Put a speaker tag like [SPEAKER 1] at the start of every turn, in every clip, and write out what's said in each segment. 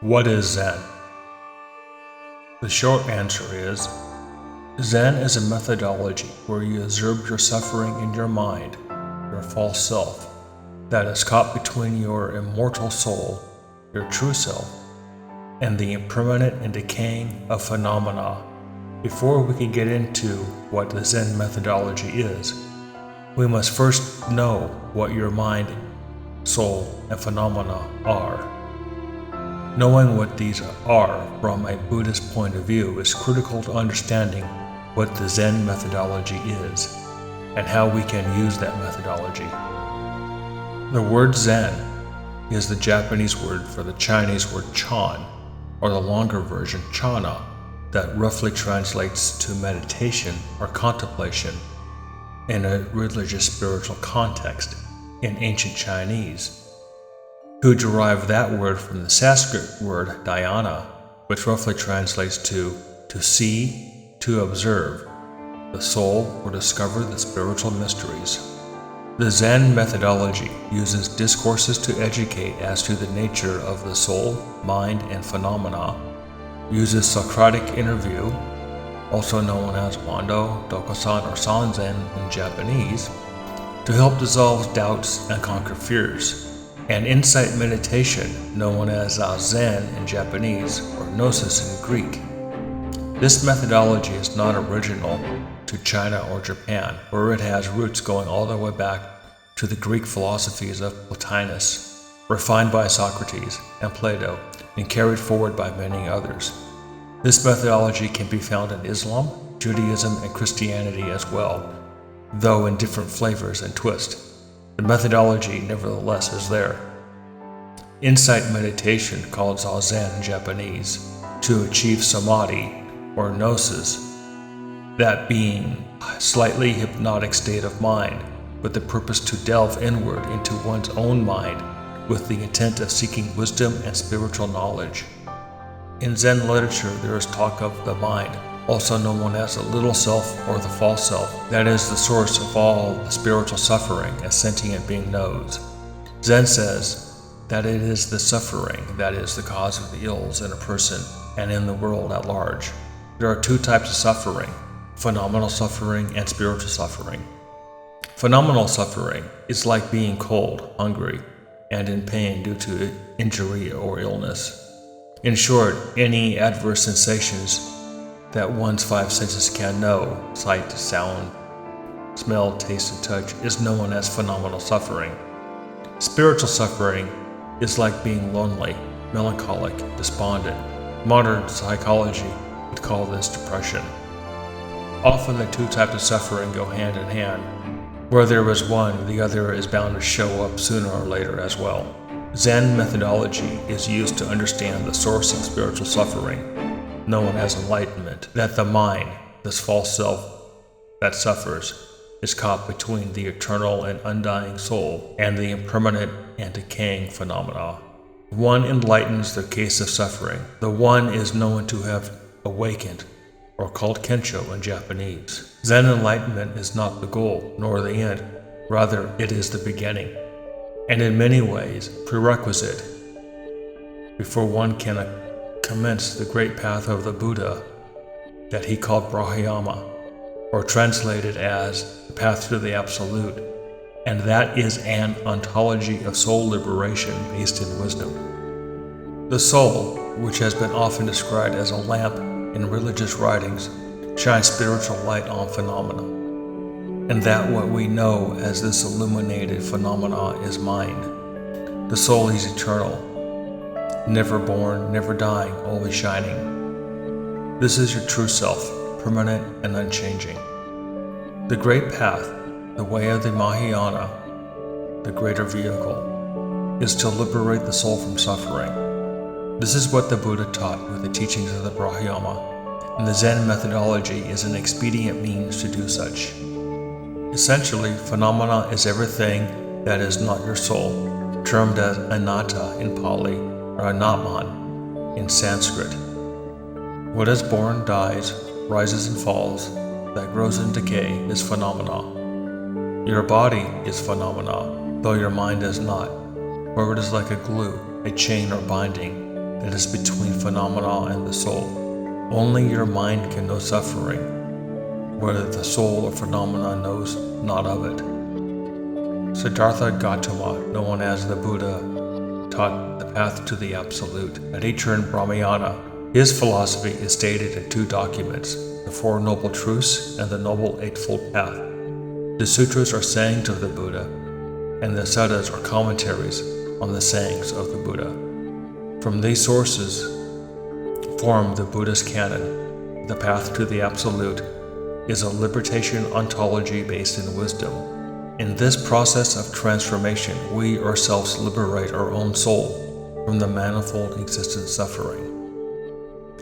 [SPEAKER 1] What is Zen? The short answer is, Zen is a methodology where you observe your suffering in your mind, your false self, that is caught between your immortal soul, your true self, and the impermanent and decaying of phenomena. Before we can get into what the Zen methodology is, we must first know what your mind, soul, and phenomena are. Knowing what these are from a Buddhist point of view is critical to understanding what the Zen methodology is and how we can use that methodology. The word Zen is the Japanese word for the Chinese word Chan, or the longer version Chana, that roughly translates to meditation or contemplation in a religious spiritual context in ancient Chinese, who derived that word from the Sanskrit word dhyana, which roughly translates to see, to observe the soul or discover the spiritual mysteries. The Zen methodology uses discourses to educate as to the nature of the soul, mind, and phenomena, uses Socratic interview, also known as Wando, Dokusan, or Sanzen in Japanese, to help dissolve doubts and conquer fears, and insight meditation, known as Zazen in Japanese or Gnosis in Greek. This methodology is not original to China or Japan, where it has roots going all the way back to the Greek philosophies of Plotinus, refined by Socrates and Plato, and carried forward by many others. This methodology can be found in Islam, Judaism, and Christianity as well, though in different flavors and twists. The methodology, nevertheless, is there. Insight meditation, called Zazen in Japanese, to achieve samadhi, or gnosis, that being a slightly hypnotic state of mind, with the purpose to delve inward into one's own mind with the intent of seeking wisdom and spiritual knowledge. In Zen literature, there is talk of the mind, also known as the little self or the false self, that is the source of all the spiritual suffering a sentient being knows. Zen says that it is the suffering that is the cause of the ills in a person and in the world at large. There are two types of suffering: phenomenal suffering and spiritual suffering. Phenomenal suffering is like being cold, hungry, and in pain due to injury or illness. In short, any adverse sensations that one's five senses can know, sight, sound, smell, taste, and touch, is known as phenomenal suffering. Spiritual suffering is like being lonely, melancholic, despondent. Modern psychology would call this depression. Often the two types of suffering go hand in hand. Where there is one, the other is bound to show up sooner or later as well. Zen methodology is used to understand the source of spiritual suffering, known as enlightenment, that the mind, this false self that suffers, is caught between the eternal and undying soul and the impermanent and decaying phenomena. One enlightens the case of suffering. The one is known to have awakened, or called Kensho in Japanese. Zen enlightenment is not the goal, nor the end. Rather, it is the beginning, and in many ways, prerequisite before one can commence the great path of the Buddha that he called Brahmayana, or translated as the path to the Absolute, and that is an ontology of soul liberation based in wisdom. The soul, which has been often described as a lamp in religious writings, shines spiritual light on phenomena, and that what we know as this illuminated phenomena is mind. The soul is eternal, never born, never dying, always shining. This is your true self, permanent and unchanging. The great path, the way of the Mahayana, the greater vehicle, is to liberate the soul from suffering. This is what the Buddha taught with the teachings of the Brahmayana, and the Zen methodology is an expedient means to do such. Essentially, phenomena is everything that is not your soul, termed as anatta in Pali, or anatman in Sanskrit. What is born, dies, rises and falls, that grows in decay is phenomena. Your body is phenomena, though your mind is not, for it is like a glue, a chain or binding, that is between phenomena and the soul. Only your mind can know suffering, whether the soul or phenomena knows not of it. Siddhartha Gautama, known as the Buddha, taught the path to the Absolute. A teacher in Brahmayana, his philosophy is stated in two documents, the Four Noble Truths and the Noble Eightfold Path. The sutras are sayings of the Buddha, and the suttas are commentaries on the sayings of the Buddha. From these sources form the Buddhist canon. The path to the Absolute is a liberation ontology based in wisdom. In this process of transformation, we ourselves liberate our own soul from the manifold existent suffering.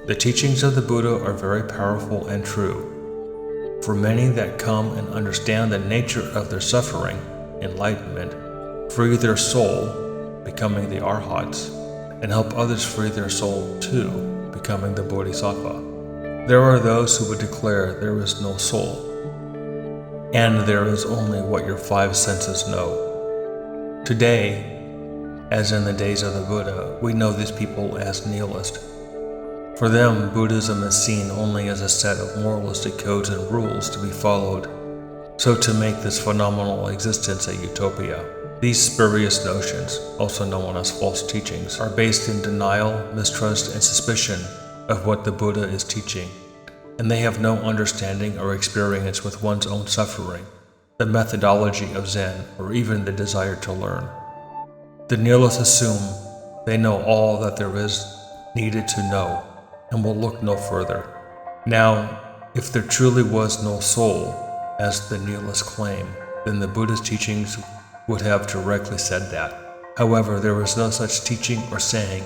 [SPEAKER 1] The teachings of the Buddha are very powerful and true. For many that come and understand the nature of their suffering, enlightenment, free their soul, becoming the Arhats, and help others free their soul too, becoming the Bodhisattva. There are those who would declare there is no soul, and there is only what your five senses know. Today, as in the days of the Buddha, we know these people as nihilist. For them, Buddhism is seen only as a set of moralistic codes and rules to be followed, so to make this phenomenal existence a utopia. These spurious notions, also known as false teachings, are based in denial, mistrust, and suspicion of what the Buddha is teaching, and they have no understanding or experience with one's own suffering, the methodology of Zen, or even the desire to learn. The nihilists assume they know all that there is needed to know, and will look no further. Now, if there truly was no soul, as the nihilists claim, then the Buddha's teachings would have directly said that. However, there is no such teaching or saying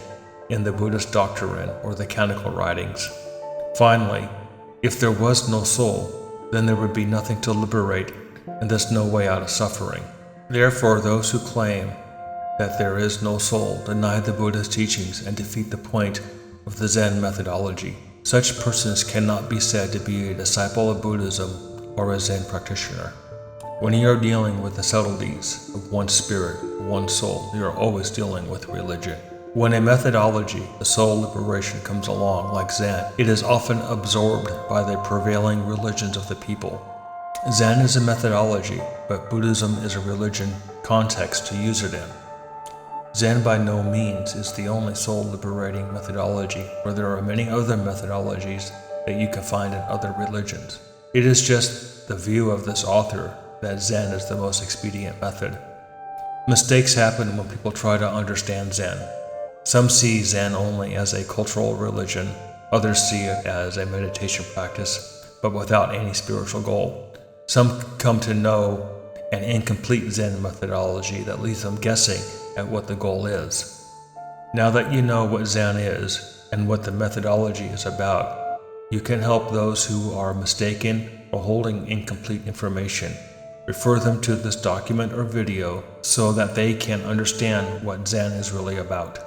[SPEAKER 1] in the Buddhist doctrine or the canonical writings. Finally, if there was no soul, then there would be nothing to liberate and thus no way out of suffering. Therefore, those who claim that there is no soul deny the Buddha's teachings and defeat the point of the Zen methodology. Such persons cannot be said to be a disciple of Buddhism or a Zen practitioner. When you are dealing with the subtleties of one spirit, one soul, you are always dealing with religion. When a methodology, the soul liberation, comes along like Zen, it is often absorbed by the prevailing religions of the people. Zen is a methodology, but Buddhism is a religion context to use it in. Zen by no means is the only soul-liberating methodology, for there are many other methodologies that you can find in other religions. It is just the view of this author that Zen is the most expedient method. Mistakes happen when people try to understand Zen. Some see Zen only as a cultural religion, others see it as a meditation practice, but without any spiritual goal. Some come to know an incomplete Zen methodology that leaves them guessing at what the goal is. Now that you know what Zen is and what the methodology is about, you can help those who are mistaken or holding incomplete information. Refer them to this document or video so that they can understand what Zen is really about.